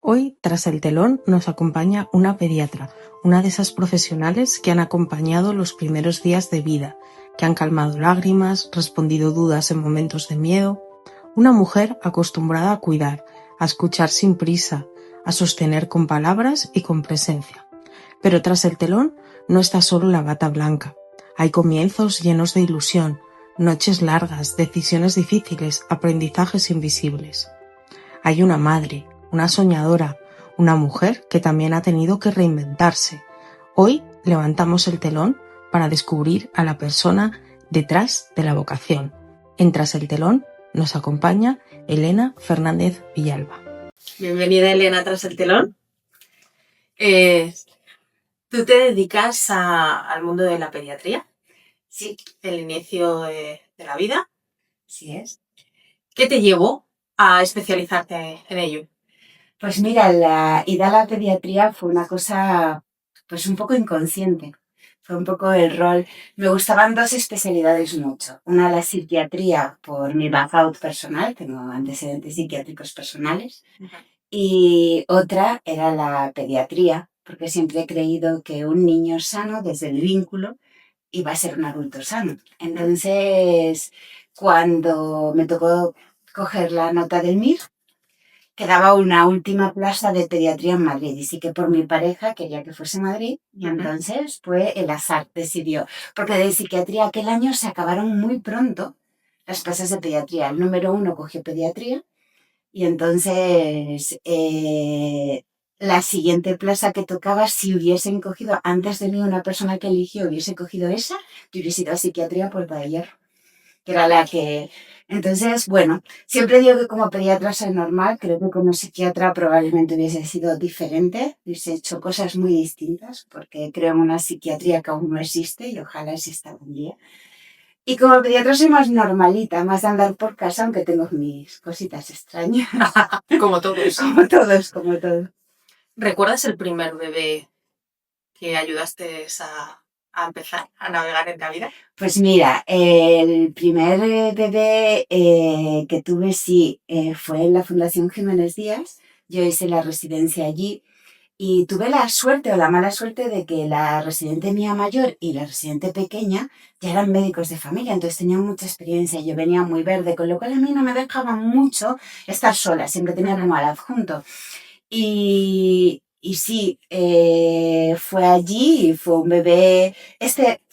Hoy, tras el telón, nos acompaña una pediatra, una de esas profesionales que han acompañado los primeros días de vida, que han calmado lágrimas, respondido dudas en momentos de miedo. Una mujer acostumbrada a cuidar, a escuchar sin prisa, a sostener con palabras y con presencia. Pero tras el telón no está solo la bata blanca. Hay comienzos llenos de ilusión, noches largas, decisiones difíciles, aprendizajes invisibles. Hay una madre, una soñadora, una mujer que también ha tenido que reinventarse. Hoy levantamos el telón para descubrir a la persona detrás de la vocación. En Tras el telón nos acompaña Elena Fernández Villalba. Bienvenida, Elena, a Tras el telón. ¿Tú te dedicas al mundo de la pediatría? Sí, El inicio de la vida. sí es. ¿Qué te llevó a especializarte en ello? Pues mira, la ida a la pediatría fue una cosa pues un poco inconsciente. Fue un poco el rol. Me gustaban dos especialidades mucho. Una la psiquiatría por mi background personal, tengo antecedentes psiquiátricos personales. Y otra era la pediatría, porque siempre he creído que un niño sano, desde el vínculo, iba a ser un adulto sano. Entonces, cuando me tocó coger la nota del MIR, quedaba una última plaza de pediatría en Madrid y sí que por mi pareja quería que fuese Madrid y entonces fue el azar, decidió. Porque de psiquiatría aquel año se acabaron muy pronto las plazas de pediatría. El número 1 cogió pediatría y entonces la siguiente plaza que tocaba, si hubiesen cogido antes de mí una persona que eligió, hubiese cogido esa, yo hubiese ido a psiquiatría por taller, que era la que... Entonces, bueno, siempre digo que como pediatra soy normal, creo que como psiquiatra probablemente hubiese sido diferente, hubiese hecho cosas muy distintas, porque creo en una psiquiatría que aún no existe y ojalá exista algún día. Y como pediatra soy más normalita, más de andar por casa, aunque tengo mis cositas extrañas. Como todos. Como todos. ¿Recuerdas el primer bebé que ayudaste a empezar a navegar en la vida? Pues mira, el primer bebé que tuve sí fue en la Fundación Jiménez Díaz. Yo hice la residencia allí y tuve la suerte o la mala suerte de que la residente mía mayor y la residente pequeña ya eran médicos de familia, entonces tenían mucha experiencia. Yo venía muy verde, con lo cual a mí no me dejaba mucho estar sola, siempre tenía como al adjunto. Y sí, fue allí y fue un bebé,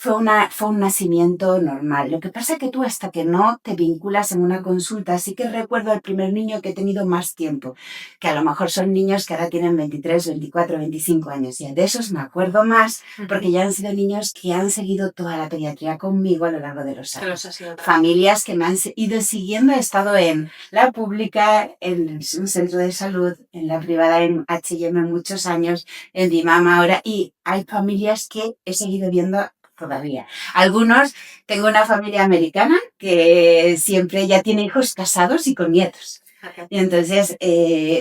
fue un nacimiento normal. Lo que pasa es que tú hasta que no te vinculas en una consulta, sí que recuerdo al primer niño que he tenido más tiempo, que a lo mejor son niños que ahora tienen 23, 24, 25 años. Y de esos me acuerdo más porque ya han sido niños que han seguido toda la pediatría conmigo a lo largo de los años. Familias que me han ido siguiendo, he estado en la pública, en un centro de salud, en la privada, en H&M muchos años, en Dimama ahora, y hay familias que he seguido viendo todavía. Algunos, tengo una familia americana que siempre ya tiene hijos casados y con nietos. Y entonces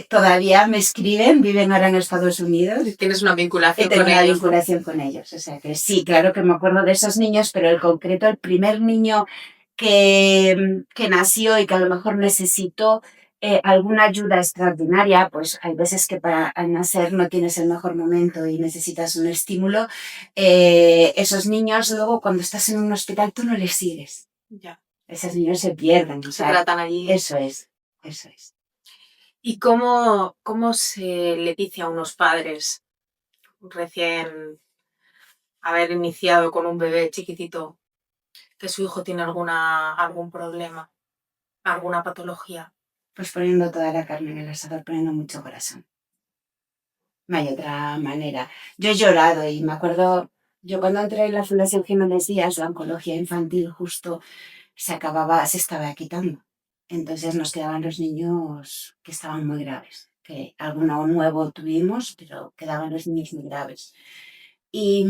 todavía me escriben, viven ahora en Estados Unidos. ¿Tienes una vinculación Tengo con una ellos? vinculación con ellos. O sea que sí, claro que me acuerdo de esos niños, pero en concreto el primer niño que nació y que a lo mejor necesitó alguna ayuda extraordinaria, pues hay veces que para nacer no tienes el mejor momento y necesitas un estímulo. Esos niños luego cuando estás en un hospital tú no les sigues. Ya. Esos niños se pierden. Se tratan allí. Eso es. ¿Y cómo se le dice a unos padres recién haber iniciado con un bebé chiquitito que su hijo tiene algún problema, alguna patología? Pues poniendo toda la carne en el asador, poniendo mucho corazón. No hay otra manera. Yo he llorado y me acuerdo, yo cuando entré en la Fundación Jiménez Díaz, la oncología infantil justo se estaba quitando. Entonces nos quedaban los niños que estaban muy graves, que alguno nuevo tuvimos, pero quedaban los niños muy graves. Y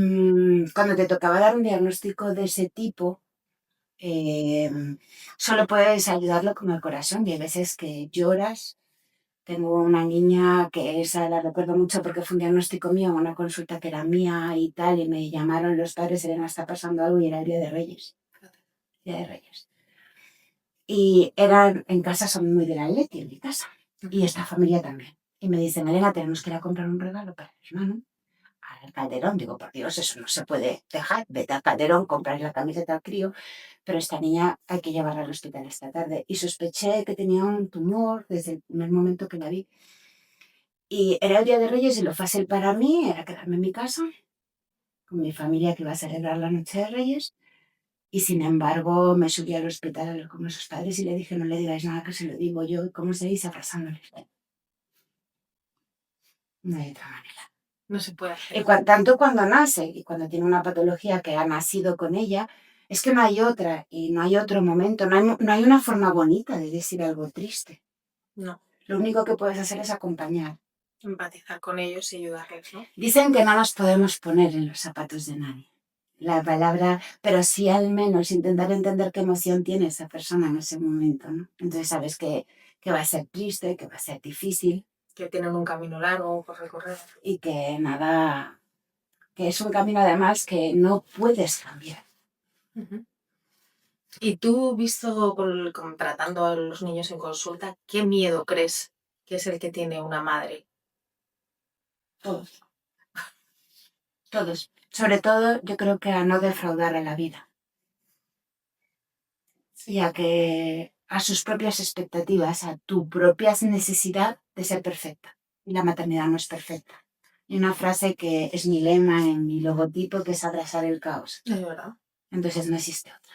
cuando te tocaba dar un diagnóstico de ese tipo, solo puedes ayudarlo con el corazón y hay veces que lloras. Tengo una niña que esa la recuerdo mucho porque fue un diagnóstico mío en una consulta que era mía y tal, y me llamaron los padres, Elena, está pasando algo, y era el Día de Reyes. Día de Reyes. Y eran, en casa son muy del Atleti, en mi casa, y esta familia también. Y me dicen, Elena, tenemos que ir a comprar un regalo para el hermano al Calderón. Digo, por Dios, eso no se puede dejar. Vete al Calderón, comprar la camiseta al crío, pero esta niña hay que llevarla al hospital esta tarde. Y sospeché que tenía un tumor desde el primer momento que la vi. Y era el Día de Reyes y lo fácil para mí era quedarme en mi casa con mi familia que iba a celebrar la Noche de Reyes. Y sin embargo me subí al hospital a hablar con sus padres y le dije, no le digáis nada, que se lo digo yo. ¿Y cómo se dice? Abrazándoles. No hay otra manera. No se puede hacer. Y tanto cuando nace y cuando tiene una patología que ha nacido con ella, es que no hay otra y no hay otro momento, no hay una forma bonita de decir algo triste. No. Lo único que puedes hacer es acompañar. Empatizar con ellos y ayudarles, ¿no? Dicen que no nos podemos poner en los zapatos de nadie. La palabra, pero sí al menos intentar entender qué emoción tiene esa persona en ese momento, ¿no? Entonces sabes que va a ser triste, que va a ser difícil. Que tienen un camino largo por recorrer. Y que nada, que es un camino además que no puedes cambiar. Uh-huh. Y tú, visto tratando a los niños en consulta, ¿qué miedo crees que es el que tiene una madre? Todos. Todos. Sobre todo, yo creo que a no defraudar a la vida. Y a sus propias expectativas, a tu propia necesidad de ser perfecta. Y la maternidad no es perfecta. Y una frase que es mi lema en mi logotipo, que es abrazar el caos. Es verdad. Entonces no existe otra.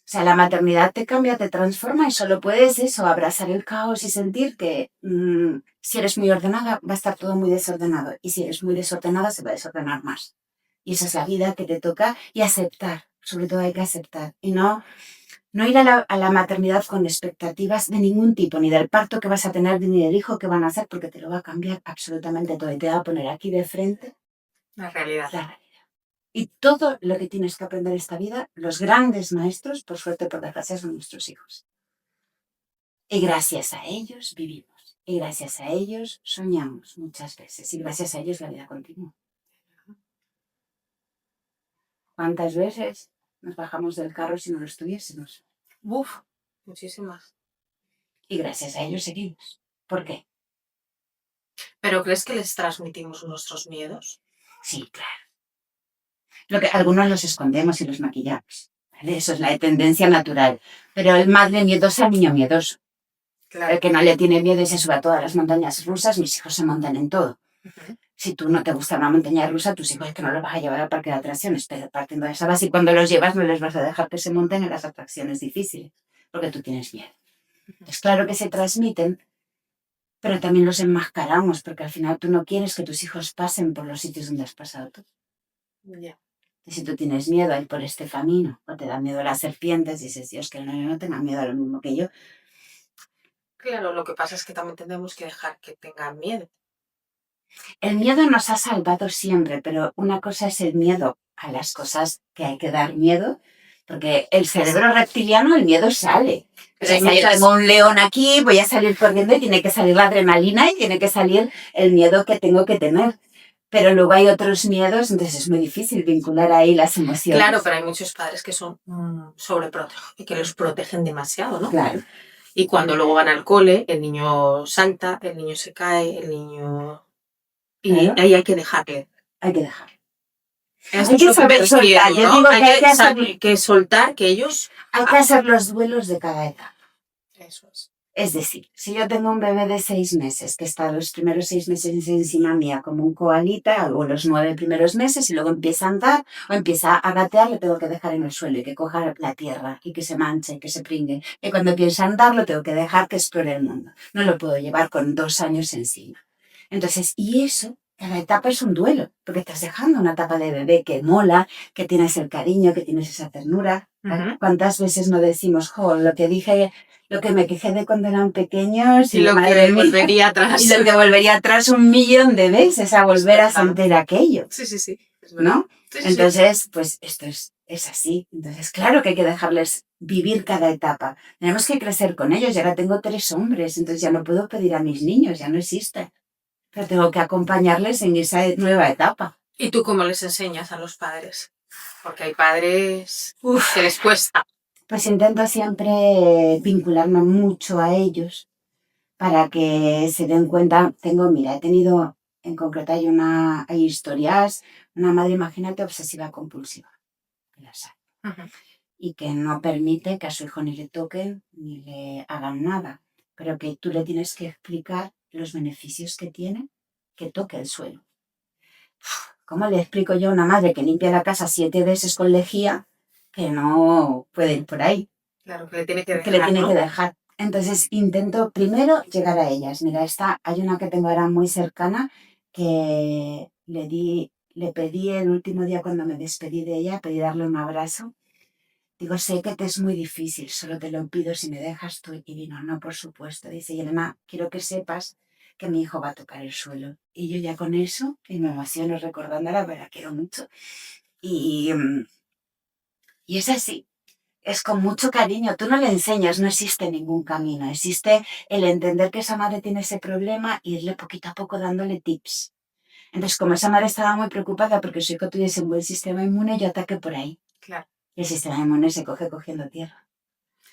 O sea, la maternidad te cambia, te transforma y solo puedes eso, abrazar el caos y sentir que si eres muy ordenada va a estar todo muy desordenado y si eres muy desordenada se va a desordenar más. Y esa es la vida que te toca y aceptar, sobre todo hay que aceptar y no ir a la maternidad con expectativas de ningún tipo, ni del parto que vas a tener ni del hijo que van a hacer, porque te lo va a cambiar absolutamente todo y te va a poner aquí de frente la realidad. Y todo lo que tienes que aprender en esta vida, los grandes maestros, por suerte, por desgracia, son nuestros hijos. Y gracias a ellos vivimos. Y gracias a ellos soñamos muchas veces. Y gracias a ellos la vida continúa. ¿Cuántas veces nos bajamos del carro si no lo estuviésemos? Uf, muchísimas. Y gracias a ellos seguimos. ¿Por qué? ¿Pero crees que les transmitimos nuestros miedos? Sí, claro. Algunos los escondemos y los maquillamos. ¿Vale? Eso es la tendencia natural. Pero el madre miedosa, el niño miedoso. Claro. El que no le tiene miedo y se sube a todas las montañas rusas, mis hijos se montan en todo. Uh-huh. Si tú no te gusta una montaña rusa, tus hijos es que no los vas a llevar al parque de atracciones, pero partiendo de esa base, y cuando los llevas no les vas a dejar que se monten en las atracciones difíciles, porque tú tienes miedo. Es claro que se transmiten, pero también los enmascaramos, porque al final tú no quieres que tus hijos pasen por los sitios donde has pasado tú. Yeah. Y si tú tienes miedo a ir por este camino, o te da miedo a las serpientes, dices, Dios, que no tenga miedo a lo mismo que yo. Claro, lo que pasa es que también tenemos que dejar que tengan miedo. El miedo nos ha salvado siempre, pero una cosa es el miedo a las cosas que hay que dar miedo, porque el cerebro reptiliano, el miedo sale. O sea, yo tengo un león aquí, voy a salir corriendo y tiene que salir la adrenalina y tiene que salir el miedo que tengo que tener. Pero luego hay otros miedos, entonces es muy difícil vincular ahí las emociones. Claro, pero hay muchos padres que son sobreprotegidos y que los protegen demasiado, ¿no? Claro. Y cuando luego van al cole, el niño salta, el niño se cae, el niño... Y claro. Ahí hay que dejarle. Hay que dejar. Hay que saber soltar. Yo digo que hay que soltar, que ellos... Hay que hacer los duelos de cada etapa. Eso es. Es decir, si yo tengo un bebé de 6 meses que está los primeros 6 meses encima mía como un koalita, o los 9 primeros meses, y luego empieza a andar o empieza a gatear, le tengo que dejar en el suelo y que coja la tierra y que se manche, que se pringue. Y cuando empieza a andar, lo tengo que dejar que explore el mundo. No lo puedo llevar con 2 años encima. Entonces, y eso, cada etapa es un duelo, porque estás dejando una etapa de bebé que mola, que tienes el cariño, que tienes esa ternura. Uh-huh. ¿Cuántas veces no decimos, lo que me quejé de cuando eran pequeños y lo que volvería atrás? Y lo que volvería atrás 1.000.000 de veces a volver a sentir aquello. Sí. ¿No? Sí, entonces, pues esto es así. Entonces, claro que hay que dejarles vivir cada etapa. Tenemos que crecer con ellos. Y ahora tengo 3 hombres, entonces ya no puedo pedir a mis niños, ya no existe. Pero tengo que acompañarles en esa nueva etapa. ¿Y tú cómo les enseñas a los padres? Porque hay padres que les cuesta. Pues intento siempre vincularme mucho a ellos para que se den cuenta. He tenido, en concreto hay historias, una madre, imagínate, obsesiva compulsiva, que las hay, y que no permite que a su hijo ni le toquen ni le hagan nada, pero que tú le tienes que explicar los beneficios que tiene que toque el suelo. ¿Cómo le explico yo a una madre que limpia la casa 7 veces con lejía que no puede ir por ahí? Claro, que le tiene que Que le dejar, tiene ¿no? que dejar. Entonces intento primero llegar a ellas. Mira, hay una que tengo ahora muy cercana que le pedí el último día cuando me despedí de ella, pedí darle un abrazo. Digo, sé que te es muy difícil, solo te lo pido si me dejas tú. Y vino, no, por supuesto. Dice, Elena, quiero que sepas que mi hijo va a tocar el suelo. Y yo ya con eso, y me emociono recordándola, pero la quiero mucho. Y es así, es con mucho cariño. Tú no le enseñas, no existe ningún camino. Existe el entender que esa madre tiene ese problema y irle poquito a poco dándole tips. Entonces, como esa madre estaba muy preocupada porque su hijo tuviese un buen sistema inmune, yo ataqué por ahí. Claro. Y el sistema inmune se coge cogiendo tierra.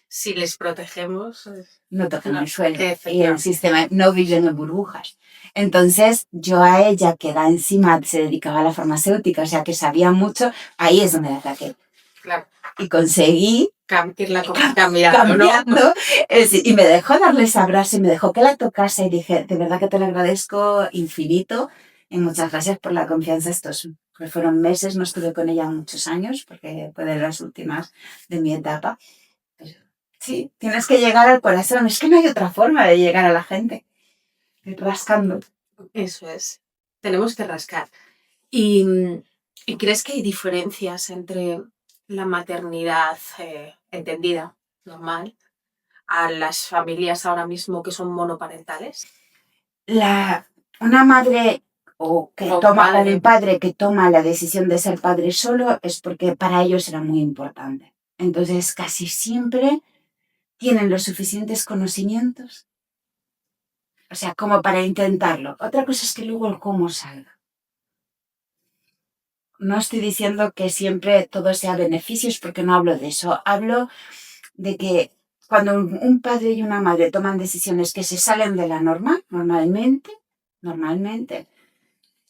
Si les protegemos, No tocan no, el suelo. Y el efectivamente. sistema no viven en burbujas. Entonces, yo a ella, que era encima, se dedicaba a la farmacéutica, o sea, que sabía mucho, ahí es donde la ataqué. Claro. Y conseguí irla cambiando, ¿no? Y me dejó darle ese abrazo y me dejó que la tocase y dije, de verdad que te lo agradezco infinito y muchas gracias por la confianza. Estos pues fueron meses, no estuve con ella muchos años porque fue de las últimas de mi etapa. Pero sí, tienes que llegar al corazón, es que no hay otra forma de llegar a la gente, rascando. Eso es, tenemos que rascar. ¿Y crees que hay diferencias entre la maternidad entendida, normal, a las familias ahora mismo que son monoparentales? Una madre o un padre que toma la decisión de ser padre solo es porque para ellos era muy importante. Entonces, casi siempre tienen los suficientes conocimientos, o sea, como para intentarlo. Otra cosa es que luego el cómo salga. No estoy diciendo que siempre todo sea beneficios, porque no hablo de eso. Hablo de que cuando un padre y una madre toman decisiones que se salen de la norma, normalmente,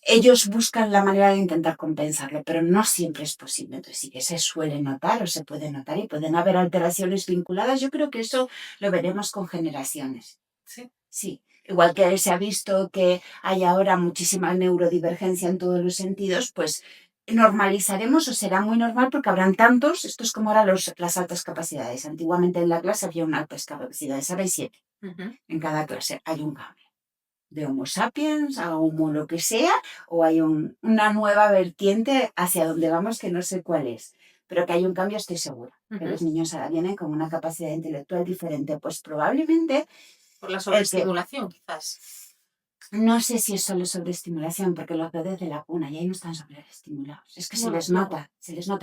ellos buscan la manera de intentar compensarlo, pero no siempre es posible. Entonces sí que se suele notar o se puede notar y pueden haber alteraciones vinculadas. Yo creo que eso lo veremos con generaciones. Sí. Sí. Igual que se ha visto que hay ahora muchísima neurodivergencia en todos los sentidos, pues normalizaremos o será muy normal porque habrán tantos, esto es como ahora las altas capacidades. Antiguamente en la clase había una altas capacidades, ahora hay 7. En cada clase hay un cambio. De Homo sapiens a Homo lo que sea, o hay una nueva vertiente hacia donde vamos que no sé cuál es, pero que hay un cambio estoy segura. Que los niños ahora vienen con una capacidad intelectual diferente, pues probablemente... Por la sobreestimulación, quizás. No sé si es solo sobreestimulación, porque los bebés de la cuna y ahí no están sobreestimulados. Es que se les nota,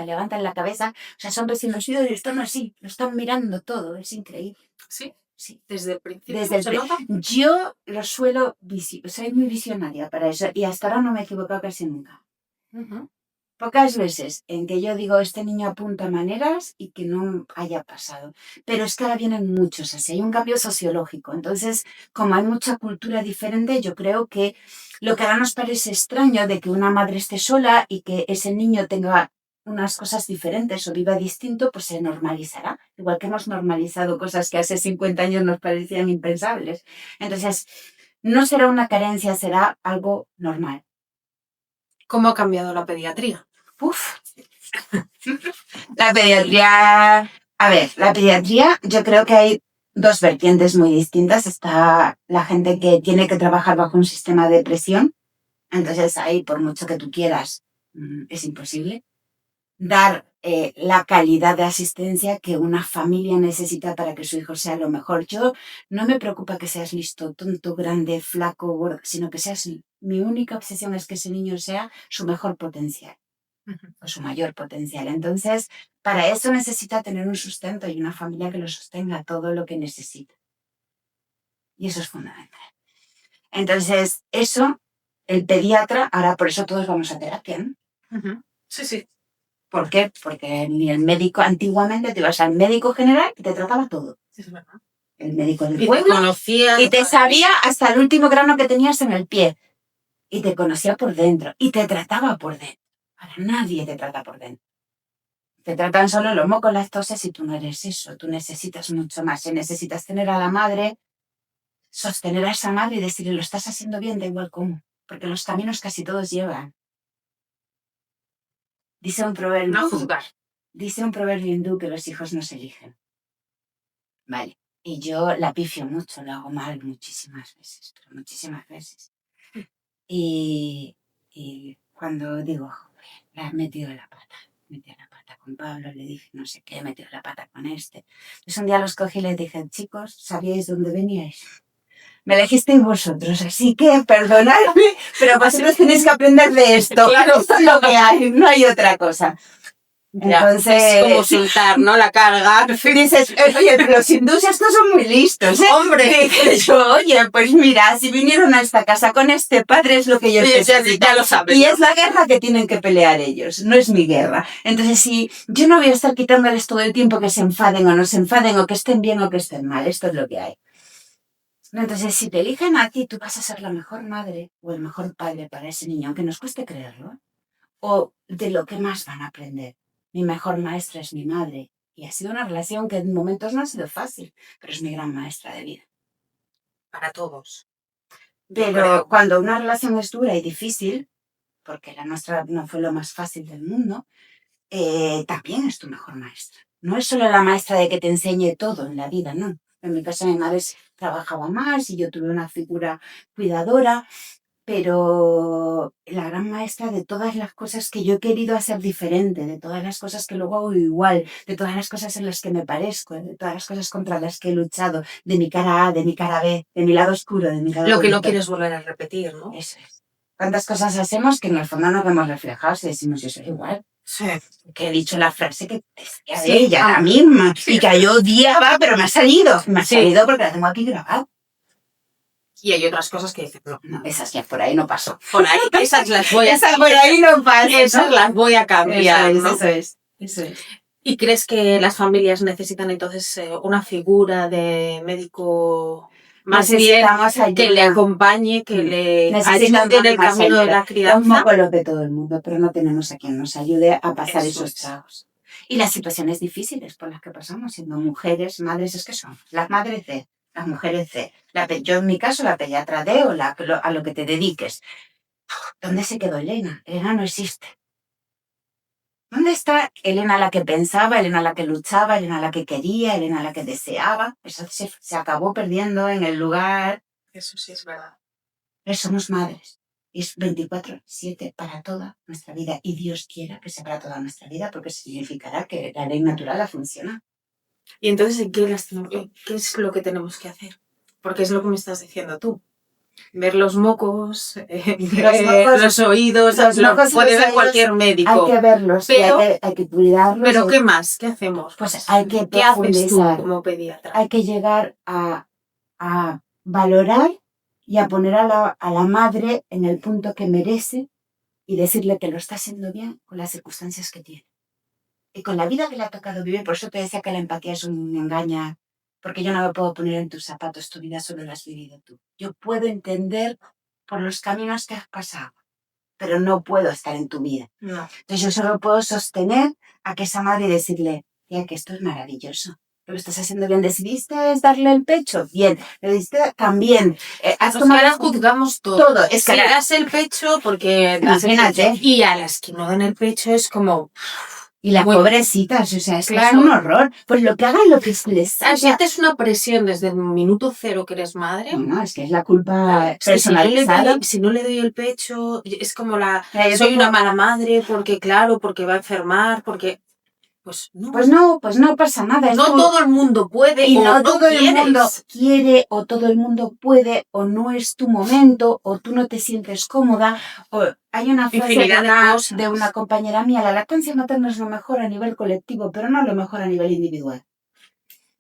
levantan la cabeza, o sea, son recién nacidos y están así, lo están mirando todo, es increíble. Sí. Sí. Desde el principio. Yo lo suelo, soy muy visionaria para eso y hasta ahora no me he equivocado casi nunca. Pocas veces en que yo digo, este niño apunta maneras y que no haya pasado. Pero es que ahora vienen muchos así, hay un cambio sociológico. Entonces, como hay mucha cultura diferente, yo creo que lo que ahora nos parece extraño de que una madre esté sola y que ese niño tenga unas cosas diferentes o viva distinto, pues se normalizará. Igual que hemos normalizado cosas que hace 50 años nos parecían impensables. Entonces, no será una carencia, será algo normal. ¿Cómo ha cambiado la pediatría? La pediatría... A ver, la pediatría, yo creo que hay dos vertientes muy distintas. Está la gente que tiene que trabajar bajo un sistema de presión. Entonces ahí, por mucho que tú quieras, es imposible dar la calidad de asistencia que una familia necesita para que su hijo sea lo mejor. Yo no me preocupa que seas listo, tonto, grande, flaco, gordo, sino que seas... Mi única obsesión es que ese niño sea su mejor potencial o su mayor potencial. Entonces, para eso necesita tener un sustento y una familia que lo sostenga todo lo que necesita. Y eso es fundamental. Entonces, eso, el pediatra, ahora por eso todos vamos a terapia, ¿no? Sí, sí. ¿Por qué? Porque ni el médico, antiguamente te ibas al médico general y te trataba todo. Es verdad. el médico del Y te pueblo, conocía. y te sabía hasta el último grano que tenías en el pie. Y te conocía por dentro. Y te trataba por dentro. Ahora nadie te trata por dentro. Te tratan solo los mocos, las toses, y tú no eres eso. Tú necesitas mucho más. Y necesitas tener a la madre, sostener a esa madre y decirle, lo estás haciendo bien, da igual cómo. Porque los caminos casi todos llevan. Dice un proverbio. No juzgar. Dice un proverbio hindú que los hijos no se eligen. Vale. Y yo la pifio mucho, lo hago mal muchísimas veces, pero muchísimas veces. Y cuando digo, joder, la has metido la pata. Metí la pata con Pablo, le dije no sé qué, metido la pata con este. Entonces un día los cogí y les dije, chicos, ¿sabíais dónde veníais? Me elegisteis vosotros, así que perdonadme, pero vosotros tenéis que aprender de esto. Claro. Esto es lo que hay, no hay otra cosa. Entonces, es como soltar, ¿no? La carga. Dices, oye, pero los hindúes estos son muy listos, ¿eh? Hombre. Dije yo, oye, pues mira, si vinieron a esta casa con este padre es lo que ellos necesitan. Ya lo sabes. Y es la guerra que tienen que pelear ellos, no es mi guerra. Entonces, si yo no voy a estar quitándoles todo el tiempo que se enfaden o no se enfaden, o que estén bien o que estén mal, esto es lo que hay. Entonces, si te eligen a ti, tú vas a ser la mejor madre o el mejor padre para ese niño, aunque nos cueste creerlo, o de lo que más van a aprender. Mi mejor maestra es mi madre. Y ha sido una relación que en momentos no ha sido fácil, pero es mi gran maestra de vida. Para todos. Pero cuando una relación es dura y difícil, porque la nuestra no fue lo más fácil del mundo, también es tu mejor maestra. No es solo la maestra de que te enseñe todo en la vida, no. En mi caso, mi madre trabajaba más y yo tuve una figura cuidadora, pero la gran maestra de todas las cosas que yo he querido hacer diferente, de todas las cosas que luego hago igual, de todas las cosas en las que me parezco, de todas las cosas contra las que he luchado, de mi cara A, de mi cara B, de mi lado oscuro, de mi lado Lo que no bonito. quieres volver a repetir, ¿no? Eso es. ¿Cuántas cosas hacemos que en el fondo no vemos reflejados y decimos, yo soy igual? Sí. Que he dicho la frase que decía Sí. de ella, la misma, y que yo odiaba, pero me ha salido. Me ha Sí. salido porque la tengo aquí grabada. Y hay otras cosas que dices, no. No, esas ya por ahí no pasó. Por ahí, esas las voy a Esas por ahí no pasan. Esas las voy a cambiar, ¿no? Eso es. ¿Y crees que las familias necesitan entonces una figura de médico más bien Necesitamos ayuda. que le acompañe, que le Necesitamos ayude en el más camino de ayuda. la Es un crianza? poco lo de todo el mundo, pero no tenemos a quien nos ayude a pasar Eso esos es. tragos. Y las situaciones difíciles por las que pasamos, siendo mujeres, madres, es que son las madres de, las mujeres de. Yo en mi caso, la pediatra de o a lo que te dediques. ¿Dónde se quedó Elena? Elena no existe. ¿Dónde está Elena la que pensaba, Elena la que luchaba, Elena la que quería, Elena la que deseaba? Eso se acabó perdiendo en el lugar. Eso sí es verdad. Somos madres. Y es 24/7 para toda nuestra vida. Y Dios quiera que sea para toda nuestra vida, porque significará que la ley natural ha funcionado. Y entonces, ¿qué es lo que tenemos que hacer? Porque es lo que me estás diciendo tú. Ver los mocos, los oídos, mocos puede ver oídos, cualquier médico. Hay que verlos, pero, hay que cuidarlos. ¿Pero qué más? ¿Qué hacemos? Pues hay que ¿Qué haces tú profundizar. como pediatra? Hay que llegar a valorar y a poner a la madre en el punto que merece y decirle que lo está haciendo bien con las circunstancias que tiene. Y con la vida que le ha tocado vivir. Por eso te decía que la empatía es un engaño, porque yo no me puedo poner en tus zapatos, tu vida solo la has vivido tú. Yo puedo entender por los caminos que has pasado, pero no puedo estar en tu vida. No. Entonces yo solo puedo sostener a que esa madre y decirle, tía, que esto es maravilloso. Lo estás haciendo bien. ¿Decidiste darle el pecho? Bien. ¿Lo decidiste? También. Ahora juzgamos todo. Es que das el pecho porque... Imagínate. Y a las que no dan el pecho es como... Y las pobrecitas, o sea, es Claro. que es un horror. Pues lo que hagan, lo que les salga. Sientes una presión desde el minuto cero que eres madre. No, es que es la culpa Es que personalizada. si no le doy el pecho, es como Yo soy una mala madre porque va a enfermar, porque... Pues no pasa nada. No todo el mundo puede y o no no todo el quieres. mundo quiere o todo el mundo puede o no es tu momento o tú no te sientes cómoda. O hay una frase de una compañera mía, la lactancia materna es lo mejor a nivel colectivo, pero no lo mejor a nivel individual.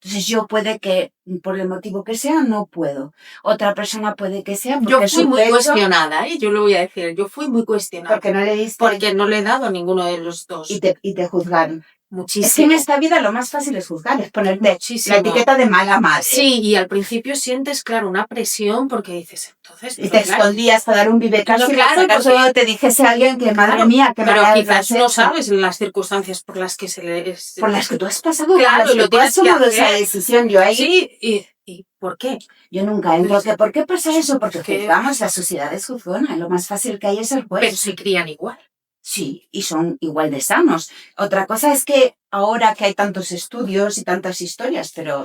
Entonces yo puede que, por el motivo que sea, no puedo. Otra persona puede que sea porque yo fui muy cuestionada, yo lo voy a decir, yo fui muy cuestionada. Porque no le diste. Porque no le he dado a ninguno de los dos. Y te juzgaron. Es que en muchísimo, esta vida lo más fácil es juzgar, es ponerte la muchísimo. etiqueta de mala madre. Sí, y al principio sientes, claro, una presión porque dices, entonces, Y pero te claro, escondías para dar un bibetazo no, y por si claro, acaso porque, te dijese alguien que, madre claro, mía, que me pero has quizás no hecho. sabes las circunstancias por las que se le Por las que tú has pasado, por claro, las y que lo tú has tienes que tomado esa hacer. decisión. Yo ahí, Sí, ¿y por qué? yo nunca entro. Pues, Que, ¿por qué pasa eso? Porque es que, juzgamos, la sociedad es juzgona, lo más fácil que hay es el pero juez. se crían igual. Sí, y son igual de sanos. Otra cosa es que ahora que hay tantos estudios y tantas historias, pero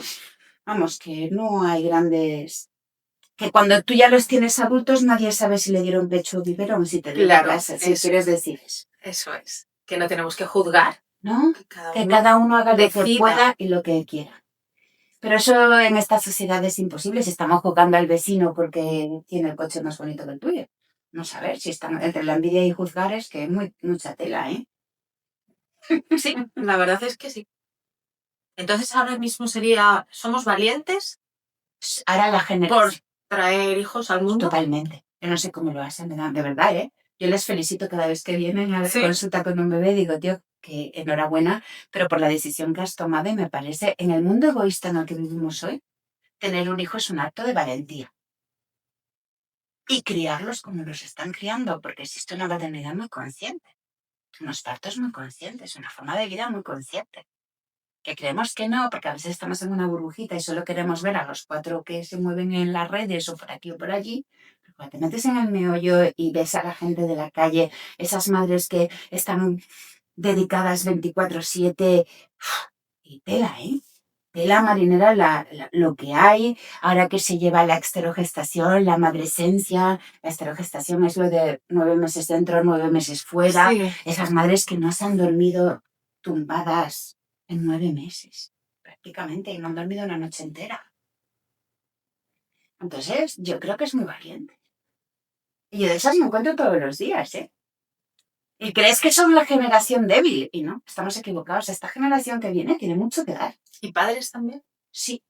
vamos, que no hay grandes... Que cuando tú ya los tienes adultos, nadie sabe si le dieron pecho o biberón, si te dio Claro, clase, si eso, quieres decir eso. eso es. Que no tenemos que juzgar, ¿No? Que uno cada uno haga lo que decida. pueda y lo que quiera. Pero eso en esta sociedad es imposible si estamos jugando al vecino porque tiene el coche más bonito que el tuyo. No saber si están entre la envidia y juzgar es que es mucha tela, ¿eh? Sí, la verdad es que sí. Entonces ahora mismo sería, somos valientes Ahora la por generación. traer hijos al mundo. Totalmente. Yo no sé cómo lo hacen, de verdad, ¿eh? Yo les felicito cada vez que vienen a la Sí. consulta con un bebé. Digo, tío, que enhorabuena, pero por la decisión que has tomado y me parece, en el mundo egoísta en el que vivimos hoy, tener un hijo es un acto de valentía. Y criarlos como los están criando, porque existe una maternidad muy consciente, unos partos muy conscientes, una forma de vida muy consciente. Que creemos que no, porque a veces estamos en una burbujita y solo queremos ver a los 4 que se mueven en las redes o por aquí o por allí. Pero cuando te metes en el meollo y ves a la gente de la calle, esas madres que están dedicadas 24/7, y tela, ¿eh? Tela marinera lo que hay, ahora que se lleva la esterogestación, la madresencia. La esterogestación es lo de 9 meses dentro, 9 meses fuera. Sí. Esas madres que no se han dormido tumbadas en 9 meses, prácticamente, y no han dormido una noche entera. Entonces, yo creo que es muy valiente. Y yo de esas me encuentro todos los días, ¿eh? Y crees que son la generación débil, y no, estamos equivocados. Esta generación que viene tiene mucho que dar. ¿Y padres también? Sí,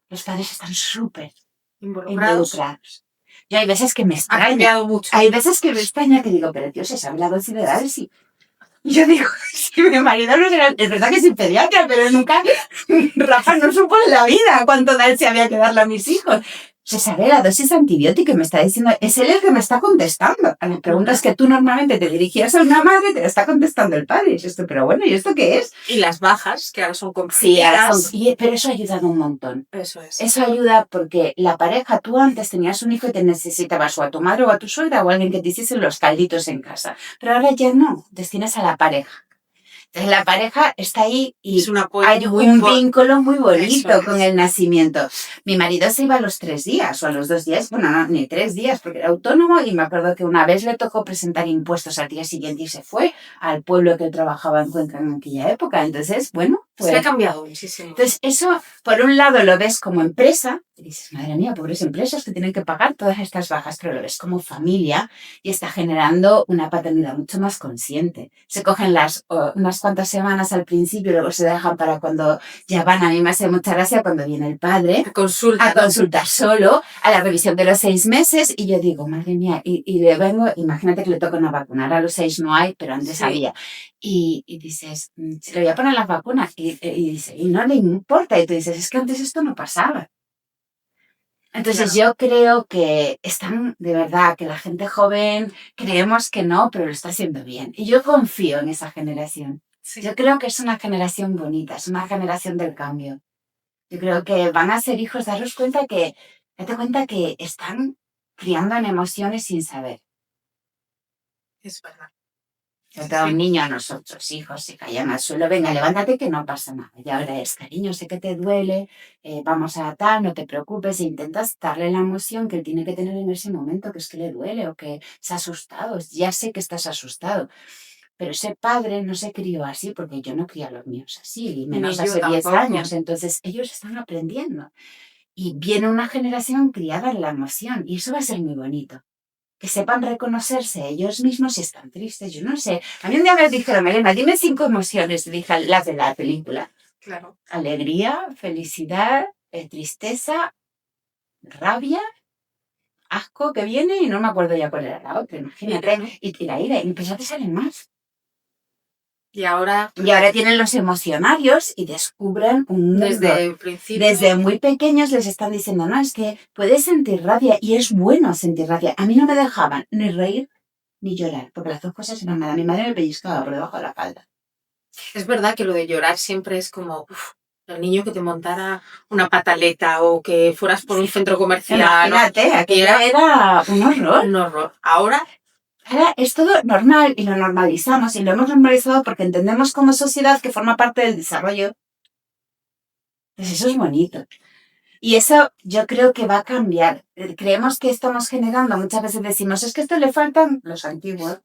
los padres están súper Involucrados. Yo hay veces que me Ha extraña. cambiado mucho. Hay veces que me extraña que digo, pero Dios, se ha hablado de edades y yo digo, si mi marido no era... Es verdad que es pediatra, pero nunca... Rafa no supo en la vida cuánto se había que darle a mis hijos. Se sabe la dosis antibiótica y me está diciendo... Es él el que me está contestando. A las preguntas que tú normalmente te dirigías a una madre, te la está contestando el padre. Y es esto, pero bueno, ¿y esto qué es? Y las bajas, que ahora son Sí, complicadas. pero eso ha ayudado un montón. Eso es. Eso ayuda porque la pareja, tú antes tenías un hijo y te necesitabas o a tu madre o a tu suegra o a alguien que te hiciese los calditos en casa. Pero ahora ya no, destinas a la pareja. Entonces la pareja está ahí y Es un apoyo hay muy un vínculo muy bonito Eso con es. el nacimiento. Mi marido se iba a los 3 días o a los 2 días, bueno, no, ni 3 días porque era autónomo y me acuerdo que una vez le tocó presentar impuestos al día siguiente y se fue al pueblo que él trabajaba en Cuenca en aquella época. Entonces, bueno, Se ha cambiado muchísimo. entonces, eso, por un lado, lo ves como empresa, y dices, madre mía, pobres empresas que tienen que pagar todas estas bajas, pero lo ves como familia y está generando una paternidad mucho más consciente. Se cogen unas cuantas semanas al principio, luego se dejan para cuando ya van. A mí me hace mucha gracia cuando viene el padre a consultar solo, a la revisión de los 6 meses, y yo digo, madre mía, y le vengo, imagínate que le toca una vacunar, a los 6 no hay, pero antes Sí. había. Y dices, se le voy a poner las vacunas. Y dice, y no le importa. Y tú dices, es que antes esto no pasaba. Entonces yo creo que están, de verdad, que la gente joven creemos que no, pero lo está haciendo bien. Y yo confío en esa generación. Sí. Yo creo que es una generación bonita, es una generación del cambio. Yo creo que van a ser hijos, daros cuenta que, date cuenta que están criando en emociones sin saber. Es verdad. Yo te da un niño a nosotros, hijos, se caían al suelo, venga, levántate que no pasa nada. Y ahora es, cariño, sé que te duele, vamos a tal, no te preocupes, e intentas darle la emoción que él tiene que tener en ese momento, que es que le duele o que se ha asustado. Ya sé que estás asustado. Pero ese padre no se crió así, porque yo no crié a los míos así, y menos Ni yo hace 10 tampoco. años. Entonces ellos están aprendiendo. Y viene una generación criada en la emoción, y eso va a ser muy bonito. Que sepan reconocerse ellos mismos si están tristes. Yo no sé. A mí un día me dijeron, Elena, dime 5 emociones. Dije las de la película. Claro. Alegría, felicidad, tristeza, rabia, asco que viene y no me acuerdo ya cuál era la otra. Imagínate. Y la ira. Y pues ya te salen más. Y ahora tienen los emocionarios y descubren un mundo. desde el principio. Desde muy pequeños les están diciendo, no, es que puedes sentir rabia y es bueno sentir rabia. A mí no me dejaban ni reír ni llorar, porque las dos cosas eran malas. Mi madre me pellizcaba por debajo de la falda. Es verdad que lo de llorar siempre es como el niño que te montara una pataleta o que fueras por un centro comercial. Imagínate, aquello era un horror. Un horror. Ahora es todo normal y lo normalizamos y lo hemos normalizado porque entendemos como sociedad que forma parte del desarrollo. Pues eso es bonito. Y eso yo creo que va a cambiar. Creemos que estamos generando, muchas veces decimos, es que esto le faltan, los antiguos,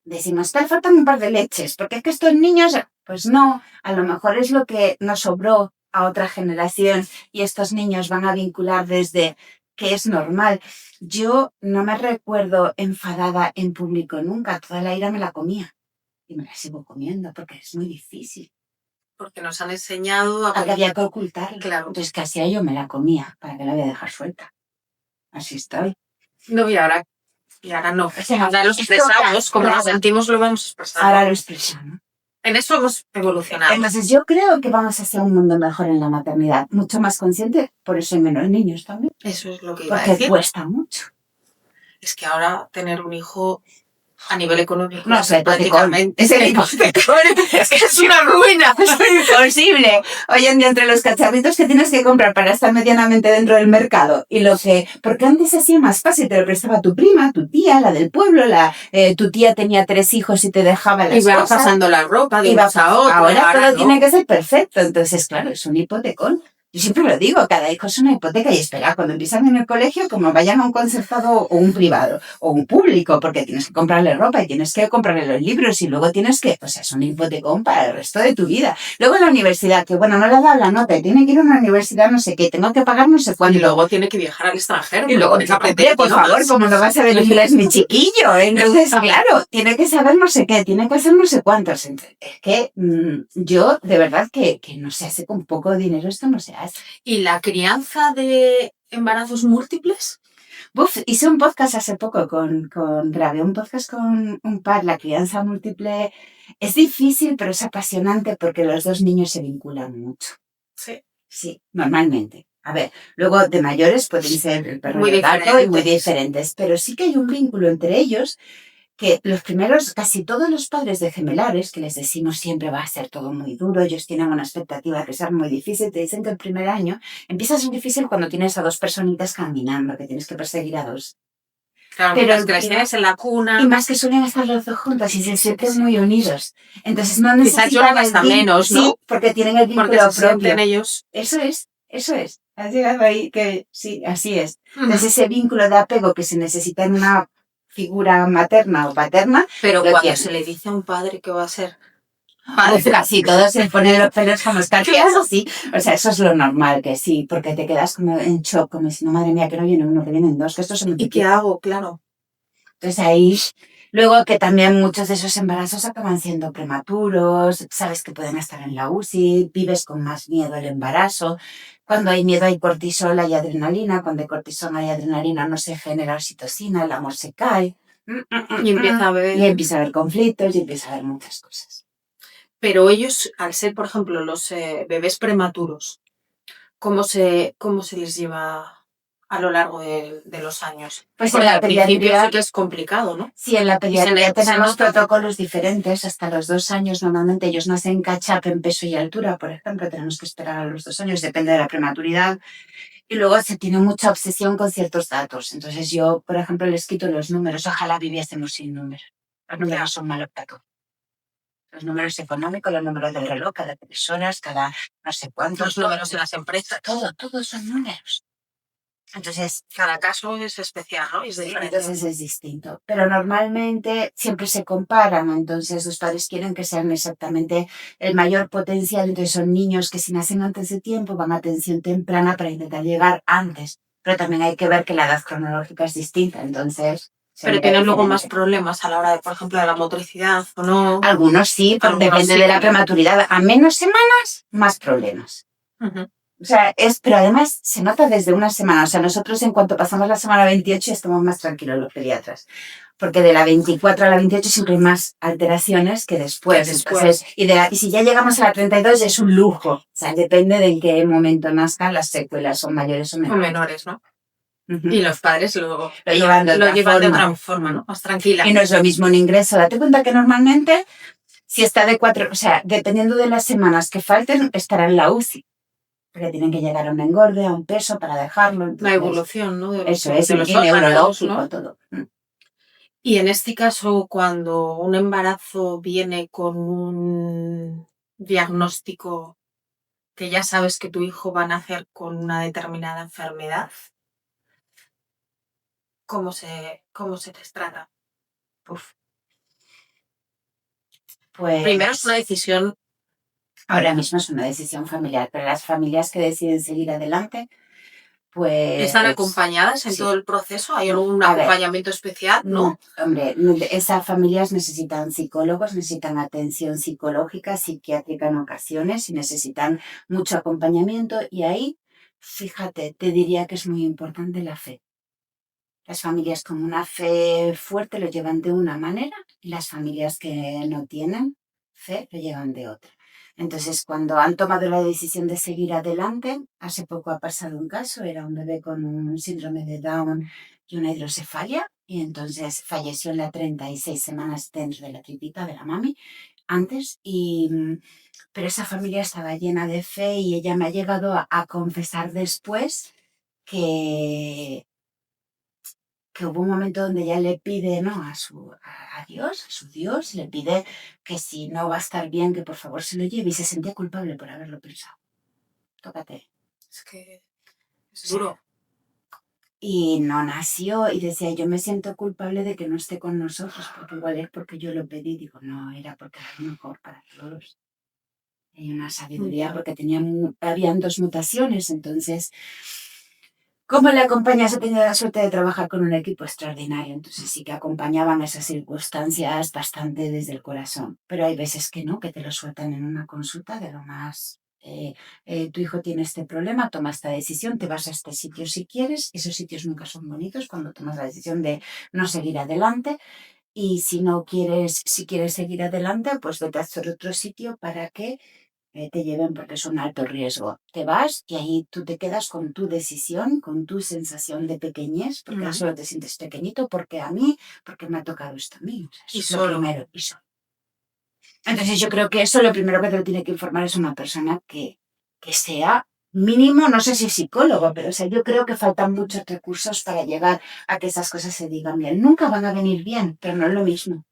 decimos, esto le faltan un par de leches, porque es que estos niños, pues no, a lo mejor es lo que nos sobró a otra generación y estos niños van a vincular desde que es normal. Yo no me recuerdo enfadada en público nunca, toda la ira me la comía y me la sigo comiendo porque es muy difícil. Porque nos han enseñado a que había que ocultarlo. Claro. Entonces casi a yo me la comía, para que la voy a dejar suelta. Así estoy. No, y ahora no. O sea, ahora lo expresamos, como nos sentimos lo vamos a expresar. Ahora lo expresamos. En eso hemos evolucionado. Entonces yo creo que vamos hacia un mundo mejor en la maternidad, mucho más consciente, por eso hay menos niños también. Eso es lo que iba a decir. Porque cuesta mucho. Es que ahora tener un hijo a nivel económico no sé, prácticamente es el hipotecón. Es que es una ruina. Es imposible. Hoy en día entre los cacharritos que tienes que comprar para estar medianamente dentro del mercado y lo que... Porque antes hacía más fácil, te lo prestaba tu prima, tu tía, la del pueblo, tu tía tenía 3 hijos y te dejaba las cosas. Iba pasando la ropa de unos a otro. Ahora todo tiene que ser perfecto. Entonces, claro, es un hipotecón. Yo siempre lo digo, cada hijo es una hipoteca y espera, cuando empiezan en el colegio, como vayan a un concertado o un privado o un público, porque tienes que comprarle ropa y tienes que comprarle los libros y luego tienes que, pues es un hipotecón para el resto de tu vida. Luego en la universidad, que bueno, no le ha dado la nota y tiene que ir a una universidad no sé qué, tengo que pagar no sé cuánto. Y luego tiene que viajar al extranjero. Y luego, por favor, como no va a saber inglés mi chiquillo. Entonces, claro, tiene que saber no sé qué, tiene que hacer no sé cuántos. Entonces, es que yo, de verdad, que no se hace con poco dinero, esto no se hace. ¿Y la crianza de embarazos múltiples? Hice un podcast hace poco grabé un podcast con un par. La crianza múltiple es difícil, pero es apasionante porque los dos niños se vinculan mucho. Sí. Sí, normalmente. A ver, luego de mayores pueden ser el perro y el gato y muy diferentes, pero sí que hay un vínculo entre ellos que los primeros, casi todos los padres de gemelares, que les decimos siempre va a ser todo muy duro, ellos tienen una expectativa de que sea muy difícil, te dicen que el primer año empieza a ser difícil cuando tienes a 2 personitas caminando, que tienes que perseguir a 2. Claro, pero las tienes en la cuna. Y más que suelen estar los dos juntos y se sienten muy unidos. Entonces no necesitan hasta menos, ¿no? Sí, porque tienen el vínculo porque se propio. Ellos. Eso es. Has llegado ahí que sí, así es. Entonces ese vínculo de apego que se necesita en una figura materna o paterna. Pero cuando se le dice a un padre que va a ser padre, casi todos se ponen los pelos como escarpiados, sí. O sea, eso es lo normal, que sí, porque te quedas como en shock, como diciendo, madre mía, que no viene uno, que vienen 2, que esto se me... ¿Y qué hago? Claro. Entonces ahí, luego que también muchos de esos embarazos acaban siendo prematuros, sabes que pueden estar en la UCI, vives con más miedo al embarazo. Cuando hay miedo hay cortisol, hay adrenalina. Cuando hay cortisol, hay adrenalina, no se genera oxitocina, el amor se cae. Y empieza a haber... Y empieza a haber conflictos y empieza a haber muchas cosas. Pero ellos, al ser, por ejemplo, los bebés prematuros, ¿cómo se les lleva a lo largo de los años? Pues porque en la al principio pediatría sí que es complicado, ¿no? Sí, en la pediatría tenemos protocolos diferentes. Hasta los 2 años normalmente ellos nacen catch-up en peso y altura, por ejemplo. Tenemos que esperar a los 2 años, depende de la prematuridad. Y luego se tiene mucha obsesión con ciertos datos. Entonces yo, por ejemplo, les quito los números. Ojalá viviésemos sin números. Los números son malos para todo. Los números económicos, los números del reloj, cada 3 horas, cada no sé cuántos. Los números de las empresas. Todos son números. Entonces, cada caso es especial, ¿no? Es diferente. Entonces es distinto. Pero normalmente siempre se comparan. Entonces los padres quieren que sean exactamente el mayor potencial. Entonces son niños que si nacen antes de tiempo van a atención temprana para intentar llegar antes. Pero también hay que ver que la edad cronológica es distinta. Entonces... Pero tienen luego más problemas a la hora de, por ejemplo, de la motricidad, ¿o no? Algunos sí, depende de la prematuridad. A menos semanas, más problemas. O sea, pero además se nota desde una semana. O sea, nosotros en cuanto pasamos la semana 28 estamos más tranquilos los pediatras. Porque de la 24 a la 28 siempre hay más alteraciones que después. Entonces, y si ya llegamos a la 32 es un lujo. O sea, depende de en qué momento nazcan, las secuelas son mayores o menores. O menores, ¿no? Y los padres lo llevan de otra forma, ¿no? Más tranquila. Y no es lo mismo un ingreso. Date cuenta que normalmente, si está de 4, o sea, dependiendo de las semanas que falten, estará en la UCI. Porque tienen que llegar a un engorde, a un peso para dejarlo. Entonces, la evolución, ¿no? Eso es, de los neurológico, ¿no? Todo. Y en este caso, cuando un embarazo viene con un diagnóstico que ya sabes que tu hijo va a nacer con una determinada enfermedad, ¿cómo se les trata? Uf. Pues, primero es una decisión. Ahora mismo es una decisión familiar, pero las familias que deciden seguir adelante, pues... ¿Están acompañadas en todo el proceso? ¿Hay algún acompañamiento especial? ¿No? Hombre, esas familias necesitan psicólogos, necesitan atención psicológica, psiquiátrica en ocasiones y necesitan mucho acompañamiento. Y ahí, fíjate, te diría que es muy importante la fe. Las familias con una fe fuerte lo llevan de una manera y las familias que no tienen fe lo llevan de otra. Entonces, cuando han tomado la decisión de seguir adelante, hace poco ha pasado un caso, era un bebé con un síndrome de Down y una hidrocefalia, y entonces falleció en las 36 semanas dentro de la tripita de la mami, antes, pero esa familia estaba llena de fe y ella me ha llegado a confesar después que hubo un momento donde ella le pide, ¿no? a Dios, a su Dios, le pide que si no va a estar bien, que por favor se lo lleve, y se sentía culpable por haberlo pensado. Tócate. Es que es duro. Y no nació y decía, yo me siento culpable de que no esté con nosotros, porque igual es porque yo lo pedí. Digo, no, era porque era lo mejor para todos. Hay una sabiduría porque habían 2 mutaciones, entonces... Como le acompañas, he tenido la suerte de trabajar con un equipo extraordinario, entonces sí que acompañaban esas circunstancias bastante desde el corazón, pero hay veces que no, que te lo sueltan en una consulta de lo más... tu hijo tiene este problema, toma esta decisión, te vas a este sitio si quieres, esos sitios nunca son bonitos cuando tomas la decisión de no seguir adelante, y si no quieres, si quieres seguir adelante, pues vete a hacer otro sitio para que te lleven, porque es un alto riesgo. Te vas y ahí tú te quedas con tu decisión, con tu sensación de pequeñez, porque solo te sientes pequeñito, porque me ha tocado esto a mí. O sea, y solo. Primero, y solo. Entonces yo creo que eso lo primero que te lo tiene que informar es una persona que sea mínimo, no sé si psicólogo, pero o sea, yo creo que faltan muchos recursos para llegar a que esas cosas se digan bien. Nunca van a venir bien, pero no es lo mismo.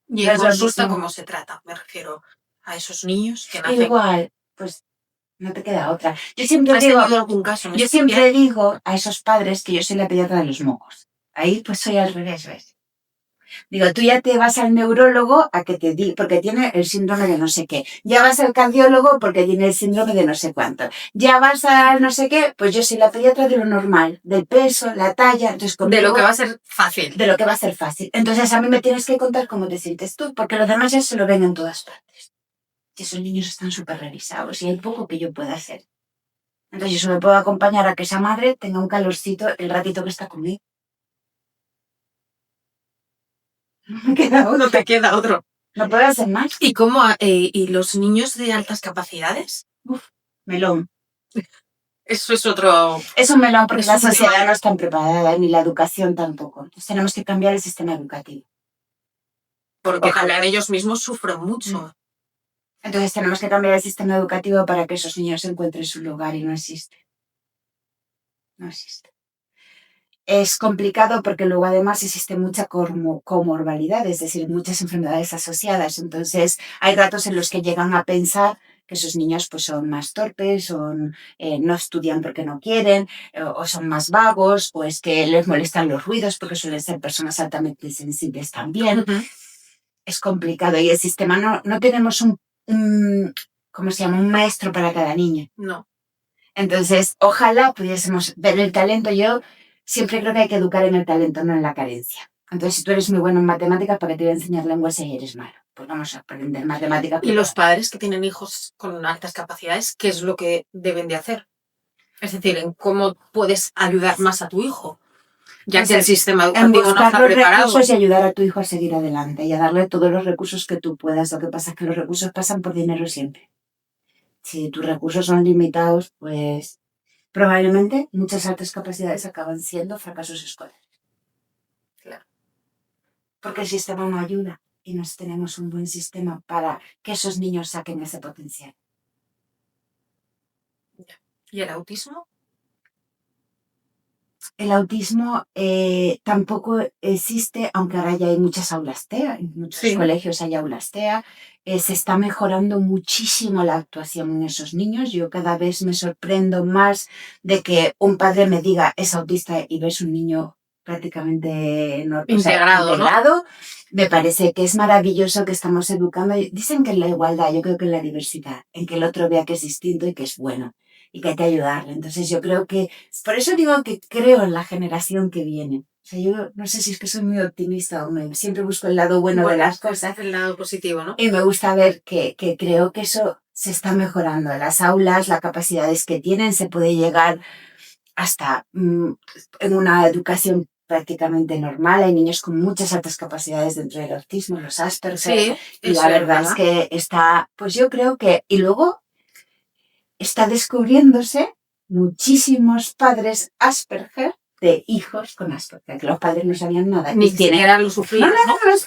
Y en consulta, ¿cómo se trata? Me refiero a esos niños que nacen. Igual, pues no te queda otra. Yo siempre digo, algún caso yo siempre digo a esos padres que yo soy la pediatra de los mocos. Ahí pues soy al revés, ¿ves? Digo, tú ya te vas al neurólogo a que te diga, porque tiene el síndrome de no sé qué. Ya vas al cardiólogo porque tiene el síndrome de no sé cuánto. Ya vas al no sé qué, pues yo soy la pediatra de lo normal, del peso, la talla. Entonces, de lo que va a ser fácil. De lo que va a ser fácil. Entonces a mí me tienes que contar cómo te sientes tú, porque los demás ya se lo ven en todas partes. Y esos niños están súper revisados y hay poco que yo pueda hacer. Entonces yo solo puedo acompañar a que esa madre tenga un calorcito el ratito que está conmigo. No te queda otro. No puedo hacer más. ¿Y cómo? ¿Y los niños de altas capacidades? Melón. Eso es otro... Es un melón porque la sociedad no está preparada, ni la educación tampoco. Entonces tenemos que cambiar el sistema educativo. Porque cambiar ellos mismos sufren mucho. Entonces tenemos que cambiar el sistema educativo para que esos niños encuentren su lugar y no existe. No existe. Es complicado porque luego además existe mucha comorbilidad, es decir, muchas enfermedades asociadas. Entonces hay ratos en los que llegan a pensar que esos niños pues son más torpes, no estudian porque no quieren, o son más vagos, o es que les molestan los ruidos porque suelen ser personas altamente sensibles también. Es complicado y el sistema no tenemos ¿cómo se llama? Un maestro para cada niño. No. Entonces, ojalá pudiésemos ver el talento. Yo siempre creo que hay que educar en el talento, no en la carencia. Entonces, si tú eres muy bueno en matemáticas, ¿para qué te voy a enseñar lenguas si eres malo? Pues vamos a aprender matemáticas. ¿Y los padres que tienen hijos con altas capacidades, qué es lo que deben de hacer? Es decir, en cómo puedes ayudar más a tu hijo, ya Pues que el sistema en educativo no buscar está los preparado. recursos y ayudar a tu hijo a seguir adelante y a darle todos los recursos que tú puedas. Lo que pasa es que los recursos pasan por dinero siempre. Si tus recursos son limitados, pues probablemente muchas altas capacidades acaban siendo fracasos escolares. Claro. Porque el sistema no ayuda y no tenemos un buen sistema para que esos niños saquen ese potencial. ¿Y el autismo? El autismo tampoco existe, aunque ahora ya hay muchas aulas TEA, en muchos colegios hay aulas TEA. Se está mejorando muchísimo la actuación en esos niños. Yo cada vez me sorprendo más de que un padre me diga es autista y ves un niño prácticamente Integrado, integrado. Me parece que es maravilloso que estamos educando. Dicen que en la igualdad, yo creo que en la diversidad, en que el otro vea que es distinto y que es bueno y que hay que ayudarle. Entonces yo creo que, por eso digo que creo en la generación que viene. O sea, yo no sé si es que soy muy optimista o siempre busco el lado bueno de las cosas. El lado positivo, ¿no? Y me gusta ver que creo que eso se está mejorando. Las aulas, las capacidades que tienen, se puede llegar hasta en una educación prácticamente normal. Hay niños con muchas altas capacidades dentro del autismo, los Asperger. Sí, y la verdad es que está, pues yo creo que, y luego está descubriéndose muchísimos padres Asperger de hijos con Asperger, que los padres no sabían nada. Ni siquiera lo sufrían,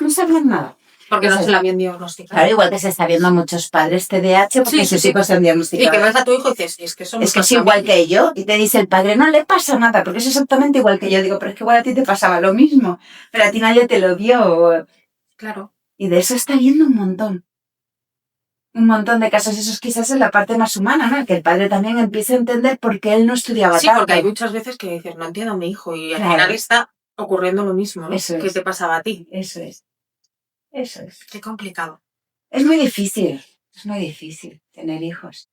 no sabían nada. Porque no se la habían diagnosticado. Claro, igual que se está viendo a muchos padres TDAH porque sus hijos se han diagnosticado. Y que ves a tu hijo y dices, es que somos es igual que yo. Y te dice el padre, no le pasa nada, porque es exactamente igual que yo. Digo, pero es que igual a ti te pasaba lo mismo, pero a ti nadie te lo vio. Claro. Y de eso está viendo un montón. Un montón de casos, esos quizás es la parte más humana, ¿no? Que el padre también empiece a entender por qué él no estudiaba tanto. Sí, porque hay muchas veces que dices, no entiendo a mi hijo y al final está ocurriendo lo mismo, ¿no? Eso ¿Qué te pasaba a ti? Eso es. Eso es. Qué complicado. Es muy difícil tener hijos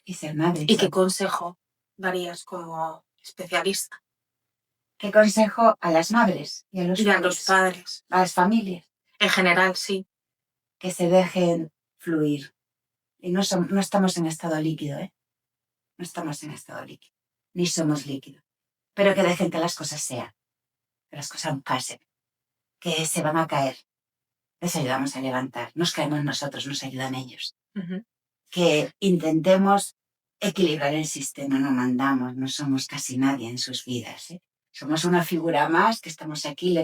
y ser madre. ¿Y qué consejo darías como especialista? ¿Qué consejo a las madres y a los padres? A las familias. En general, sí. Que se dejen fluir. Y no estamos en estado líquido, ¿eh? No estamos en estado líquido. Ni somos líquido. Pero que dejen que las cosas sean. Que las cosas pasen. Que se van a caer. Les ayudamos a levantar. Nos caemos nosotros, nos ayudan ellos. Que intentemos equilibrar el sistema, no mandamos, no somos casi nadie en sus vidas, ¿eh? Somos una figura más que estamos aquí,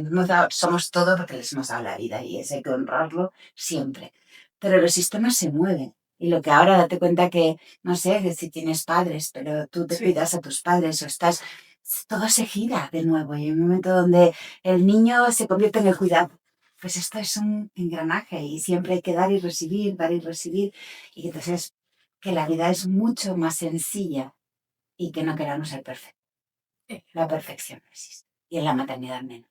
somos todo porque les hemos dado la vida y eso hay que honrarlo siempre. Pero los sistemas se mueven. Y lo que ahora date cuenta que, no sé, que si tienes padres, pero tú te cuidas a tus padres o estás, todo se gira de nuevo. Y hay un momento donde el niño se convierte en el cuidado. Pues esto es un engranaje y siempre hay que dar y recibir, dar y recibir. Y entonces que la vida es mucho más sencilla y que no queramos ser perfectos. La perfección no existe. Y en la maternidad menos.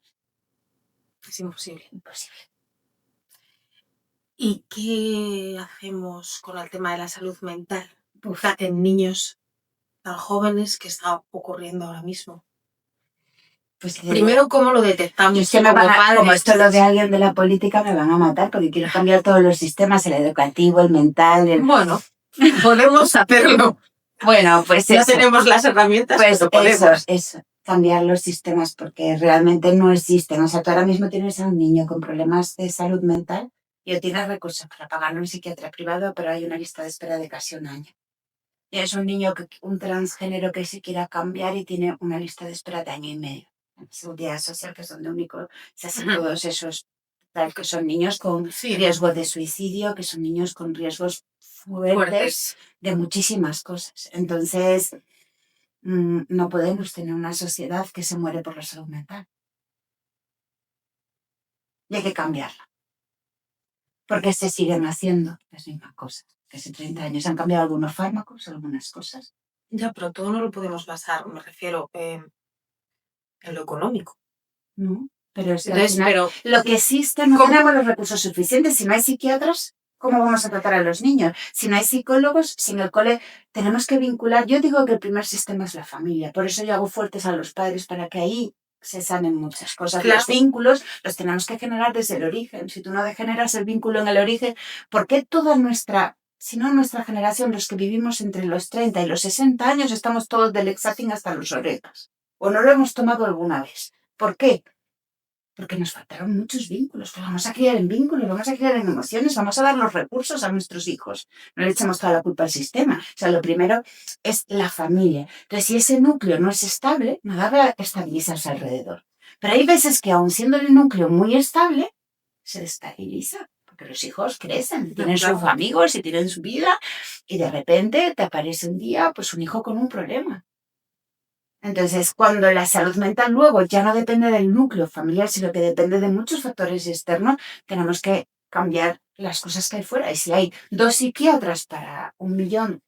Es imposible. Imposible. ¿Y qué hacemos con el tema de la salud mental? En niños tan jóvenes que está ocurriendo ahora mismo. Pues primero, ¿cómo lo detectamos? Es que como esto lo de alguien de la política, me van a matar porque quiero cambiar todos los sistemas, el educativo, el mental. Bueno, podemos hacerlo. Bueno, pues ya tenemos las herramientas, pues pero podemos. Eso, cambiar los sistemas porque realmente no existen. O sea, tú ahora mismo tienes a un niño con problemas de salud mental y o tienes recursos para pagarlo en psiquiatra privado, pero hay una lista de espera de casi un año. Y es un niño, un transgénero que se quiera cambiar y tiene una lista de espera de año y medio. Seguridad social, que es donde único se hacen todos esos, que son niños con riesgo de suicidio, que son niños con riesgos fuertes de muchísimas cosas. Entonces, no podemos tener una sociedad que se muere por la salud mental. Y hay que cambiarla. Porque se siguen haciendo las mismas cosas. Que hace 30 años han cambiado algunos fármacos, algunas cosas. Ya, pero todo no lo podemos basar, me refiero, en lo económico. No, pero es que al final, lo que existe, no tenemos los recursos suficientes. Si no hay psiquiatras, ¿cómo vamos a tratar a los niños? Si no hay psicólogos, si en el cole tenemos que vincular. Yo digo que el primer sistema es la familia. Por eso yo hago fuertes a los padres para que ahí se sanen muchas cosas. Los vínculos los tenemos que generar desde el origen. Si tú no generas el vínculo en el origen, ¿por qué toda nuestra Si no, nuestra generación, los que vivimos entre los 30 y los 60 años, estamos todos del exating hasta los orejas. O no lo hemos tomado alguna vez. ¿Por qué? Porque nos faltaron muchos vínculos. Pues vamos a criar en vínculos, vamos a criar en emociones, vamos a dar los recursos a nuestros hijos. No le echamos toda la culpa al sistema. O sea, lo primero es la familia. Entonces, si ese núcleo no es estable, nada va a estabilizarse alrededor. Pero hay veces que, aun siendo el núcleo muy estable, se destabiliza. Porque los hijos crecen, tienen sus amigos y tienen su vida, y de repente te aparece un día pues un hijo con un problema. Entonces, cuando la salud mental luego ya no depende del núcleo familiar, sino que depende de muchos factores externos, tenemos que cambiar las cosas que hay fuera. Y si hay 2 psiquiatras para 1.000.000,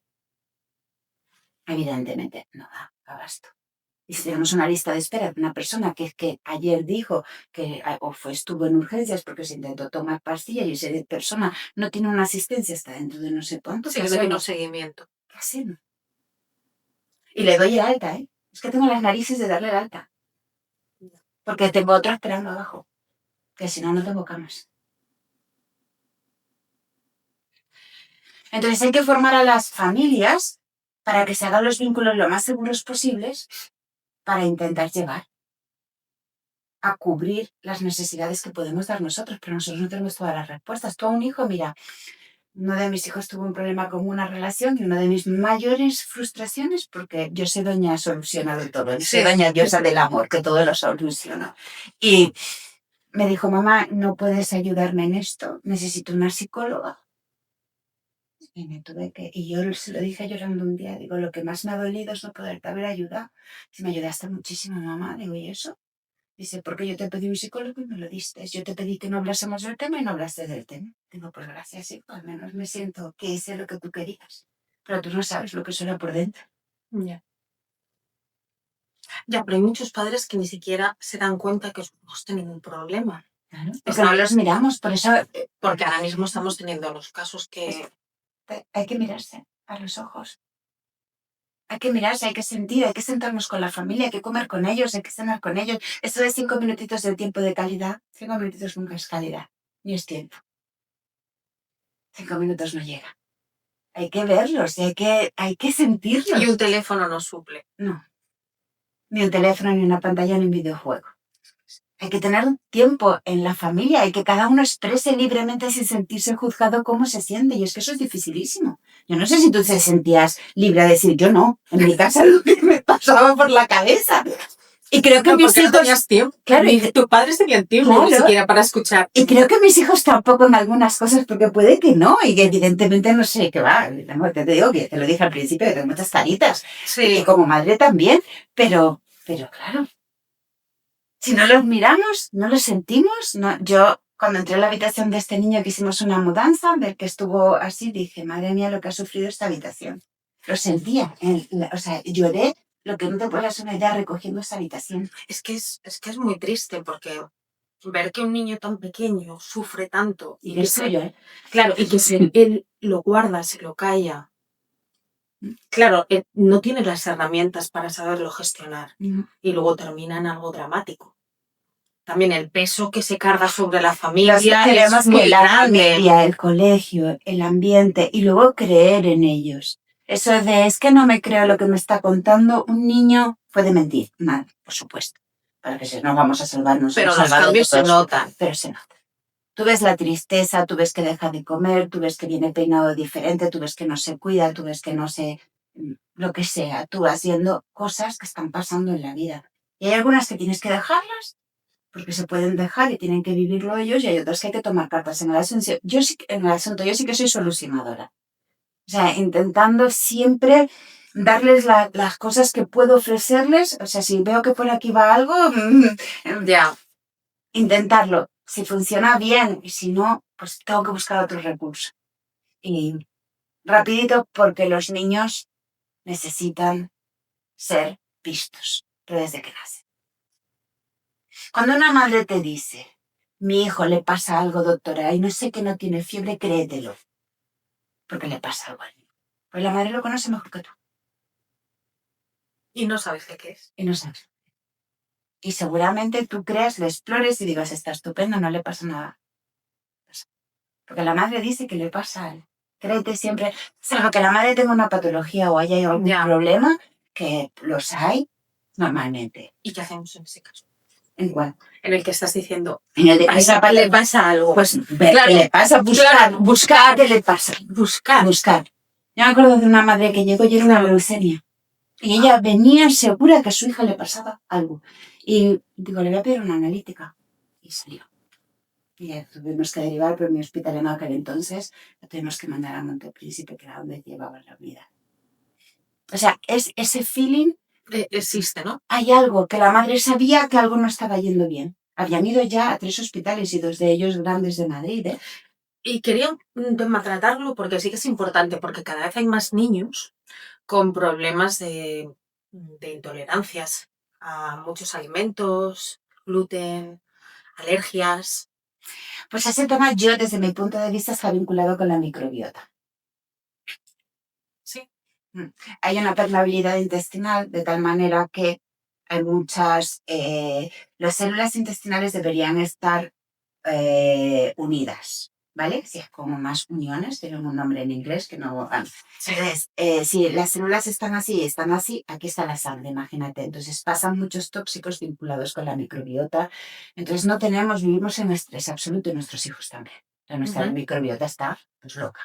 evidentemente no da abasto. Y si tenemos una lista de espera de una persona que ayer dijo que estuvo en urgencias porque se intentó tomar pastillas y esa persona no tiene una asistencia hasta dentro de no sé cuánto, Sí, le doy un seguimiento. ¿Qué hacemos? Y le doy el alta, ¿eh? Es que tengo las narices de darle el alta. Porque tengo otro esperando abajo. Que si no, no tengo camas. Entonces hay que formar a las familias para que se hagan los vínculos lo más seguros posibles para intentar llegar a cubrir las necesidades que podemos dar nosotros, pero nosotros no tenemos todas las respuestas. Tú a un hijo, mira, uno de mis hijos tuvo un problema con una relación y una de mis mayores frustraciones, porque yo soy doña soluciona de todo, soy doña diosa del amor, que todo lo soluciona. Y me dijo, mamá, no puedes ayudarme en esto, necesito una psicóloga. Y yo se lo dije llorando un día, digo, lo que más me ha dolido es no poderte haber ayudado. Si me ayudaste muchísimo, mamá, digo, ¿y eso? Dice, porque yo te pedí un psicólogo y me lo diste. Yo te pedí que no hablásemos del tema y no hablaste del tema. Digo, pues gracias, hijo, al menos me siento que hice lo que tú querías. Pero tú no sabes lo que suena por dentro. Ya. Ya, pero hay muchos padres que ni siquiera se dan cuenta que sus hijos tienen un problema. Claro. Porque no los miramos, por eso... Porque ahora mismo estamos teniendo los casos que... Hay que mirarse a los ojos. Hay que mirarse, hay que sentir, hay que sentarnos con la familia, hay que comer con ellos, hay que cenar con ellos. Esto de 5 minutitos de tiempo de calidad, 5 minutitos nunca es calidad, ni es tiempo. 5 minutos no llega. Hay que verlos, hay que sentirlos. Y un teléfono no suple. No. Ni un teléfono, ni una pantalla, ni un videojuego. Hay que tener tiempo en la familia y que cada uno exprese libremente sin sentirse juzgado cómo se siente. Y es que eso es dificilísimo. Yo no sé si tú te sentías libre a decir, yo no. En mi casa lo que me pasaba por la cabeza. Y creo que No, mis porque no hijos... tenías tiempo. Claro, Ni tus padres tenían tiempo claro. ni siquiera para escuchar. Y creo que mis hijos tampoco en algunas cosas, porque puede que no, y que evidentemente no sé qué va. Te digo que te lo dije al principio, que tengo muchas taritas. Sí. Y como madre también, pero claro, si no los miramos, no los sentimos. No, yo, cuando entré en la habitación de este niño que hicimos una mudanza, del que estuvo así, dije, madre mía, lo que ha sufrido esta habitación. Lo sentía, o sea, lloré lo que no te puedes hacer una idea recogiendo esta habitación. Es que es muy triste porque ver que un niño tan pequeño sufre tanto Y es suyo, ¿eh? Claro, y que si él lo guarda, se lo calla. Claro, no tiene las herramientas para saberlo gestionar. Y luego termina en algo dramático. También el peso que se carga sobre la familia es muy grande. El colegio, el ambiente y luego creer en ellos. Eso de, es que no me creo lo que me está contando, un niño puede mentir. Mal, por supuesto. Para que no vamos a salvarnos. Pero los cambios se notan. Pero se notan. Tú ves la tristeza, tú ves que deja de comer, tú ves que viene peinado diferente, tú ves que no se cuida, tú ves que no se... lo que sea. Tú vas viendo cosas que están pasando en la vida. Y hay algunas que tienes que dejarlas porque se pueden dejar y tienen que vivirlo ellos, y hay otras que hay que tomar cartas en el asunto. Yo sí que soy solucionadora. O sea, intentando siempre darles las cosas que puedo ofrecerles. O sea, si veo que por aquí va algo, ya. Intentarlo. Si funciona bien, y si no, pues tengo que buscar otro recurso. Y rapidito, porque los niños necesitan ser vistos, pero desde que nacen. Cuando una madre te dice, mi hijo le pasa algo, doctora, y no sé que no tiene fiebre, créetelo. Porque le pasa algo al niño. Pues la madre lo conoce mejor que tú. Y no sabes qué es. Y no sabes. Y seguramente tú creas, le explores y digas, está estupendo, no le pasa nada. Porque la madre dice que le pasa a él. Créete siempre, salvo que la madre tenga una patología o haya algún problema, que los hay normalmente. ¿Y qué hacemos en ese caso? ¿En cuál? En el que estás diciendo, En el de le pasa algo. Pues ver qué le pasa, buscar qué le pasa. Buscar. Yo me acuerdo de una madre que llegó y era una leucemia. Y ella venía segura que a su hija le pasaba algo. Y digo, le voy a pedir una analítica. Y salió. Y ya tuvimos que derivar, pero en mi hospital en aquel entonces la tuvimos que mandar a Montepríncipe, que era donde llevaba la vida. O sea, es ese feeling. Existe, ¿no? Hay algo que la madre sabía que algo no estaba yendo bien. Habían ido ya a 3 hospitales y 2 de ellos grandes de Madrid, ¿eh? Y quería un tema tratarlo porque sí que es importante, porque cada vez hay más niños con problemas de intolerancias a muchos alimentos, gluten, alergias. Pues ese tema yo, desde mi punto de vista, está vinculado con la microbiota. Sí. Hay una permeabilidad intestinal de tal manera que hay muchas... las células intestinales deberían estar unidas, ¿vale? Si es como más uniones, tienen un nombre en inglés que no... Entonces, si las células están así, aquí está la sangre, imagínate. Entonces pasan muchos tóxicos vinculados con la microbiota. Entonces vivimos en estrés absoluto y nuestros hijos también. Nuestra microbiota está pues loca.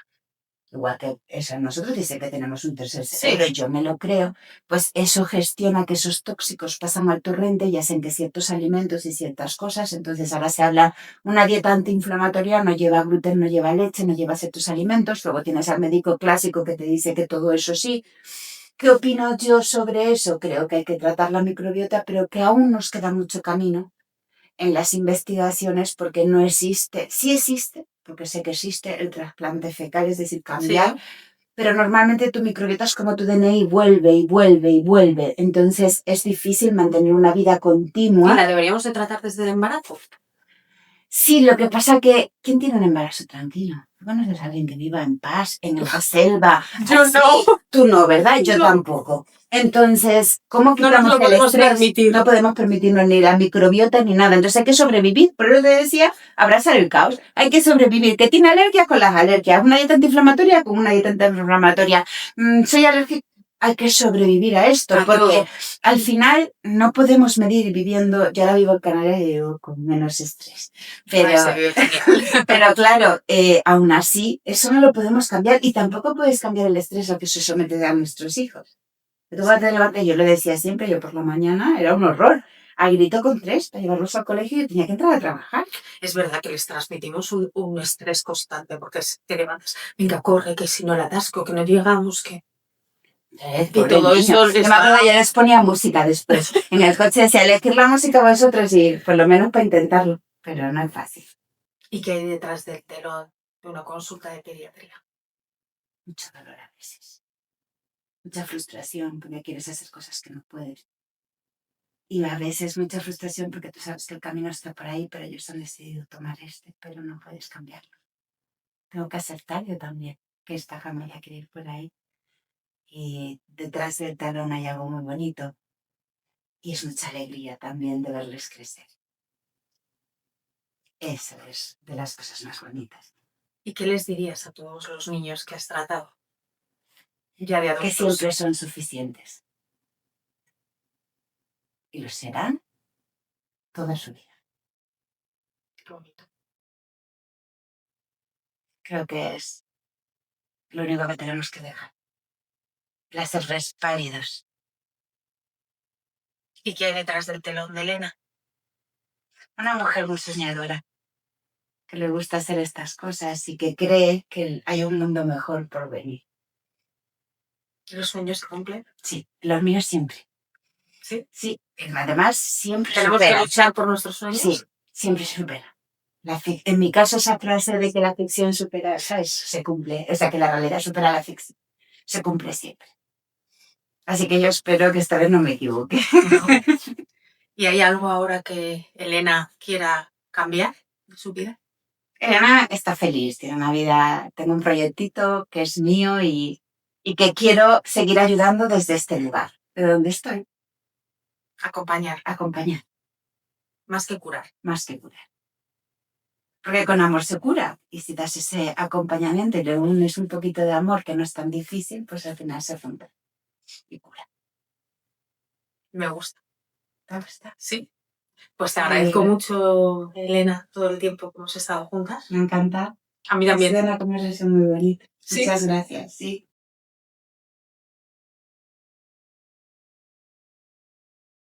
Igual que eso, nosotros dice que tenemos un tercer cerebro, yo me lo creo, pues eso gestiona que esos tóxicos pasan al torrente y hacen que ciertos alimentos y ciertas cosas, entonces ahora se habla, una dieta antiinflamatoria no lleva gluten, no lleva leche, no lleva ciertos alimentos, luego tienes al médico clásico que te dice que todo eso sí. ¿Qué opino yo sobre eso? Creo que hay que tratar la microbiota, pero que aún nos queda mucho camino en las investigaciones porque no existe, sí existe, porque sé que existe el trasplante fecal, es decir, cambiar, pero normalmente tu microbiota es como tu DNI, vuelve y vuelve y vuelve, entonces es difícil mantener una vida continua. ¿Y la deberíamos de tratar desde el embarazo? Sí, lo que pasa que, ¿quién tiene un embarazo tranquilo? ¿Tú conoces a alguien que viva en paz, en la selva? Yo no. Tú no, ¿verdad? Yo tampoco. Entonces, ¿cómo quitamos no el podemos estrés? permitir. No podemos permitirnos ni la microbiota ni nada. Entonces hay que sobrevivir. Por eso te decía, abrazar el caos. Hay que sobrevivir. ¿Qué tiene alergias? Con las alergias. ¿Una dieta antiinflamatoria? Con una dieta antiinflamatoria. ¿Soy alérgica? Hay que sobrevivir a esto, porque al final no podemos medir viviendo, yo ahora vivo en Canarias y vivo con menos estrés, pero claro, aún así, eso no lo podemos cambiar y tampoco puedes cambiar el estrés al que se someten a nuestros hijos. Tú vas a levantarte, yo lo decía siempre, yo por la mañana era un horror. A grito con 3 para llevarlos al colegio y tenía que entrar a trabajar. Es verdad que les transmitimos un estrés constante porque te levantas, venga, corre, que si no la atasco, que no llegamos, que... Y todo eso. Yo me acuerdo, ya les ponía música después. En el coche decía, elegir la música vosotros y por lo menos para intentarlo. Pero no es fácil. ¿Y qué hay detrás del telón de una consulta de pediatría? Mucho dolor a veces. Mucha frustración porque quieres hacer cosas que no puedes. Y a veces mucha frustración porque tú sabes que el camino está por ahí, pero ellos han decidido tomar pero no puedes cambiarlo. Tengo que aceptar yo también que esta familia quiere ir por ahí. Y detrás del talón hay algo muy bonito. Y es mucha alegría también de verles crecer. Esa es de las cosas más bonitas. ¿Y qué les dirías a todos los niños que has tratado? Ya de adultos. Que siempre son suficientes. Y lo serán toda su vida. Qué bonito. Creo que es lo único que tenemos que dejar. Láseres pálidos. ¿Y qué hay detrás del telón de Elena? Una mujer muy soñadora, que le gusta hacer estas cosas y que cree que hay un mundo mejor por venir. ¿Los sueños se cumplen? Sí, los míos siempre. ¿Sí? Sí, además siempre ¿Tenemos supera. que luchar por nuestros sueños? Sí, siempre supera. En mi caso, esa frase de que la ficción supera, ¿sabes? Se cumple. O sea, que la realidad supera la ficción. Se cumple siempre. Así que yo espero que esta vez no me equivoque. ¿Y hay algo ahora que Elena quiera cambiar en su vida? Elena está feliz, tiene una vida, tengo un proyectito que es mío y que quiero seguir ayudando desde este lugar, de donde estoy. Acompañar. Acompañar. Más que curar. Más que curar. Porque con amor se cura. Y si das ese acompañamiento y le unes un poquito de amor, que no es tan difícil, pues al final se rompe y cura. Me gusta. ¿Te gusta? Sí. Pues te agradezco mucho, Elena, todo el tiempo que hemos estado juntas. Me encanta. A mí Ha también. sido una conversación muy bonita. Sí. Muchas gracias. Sí.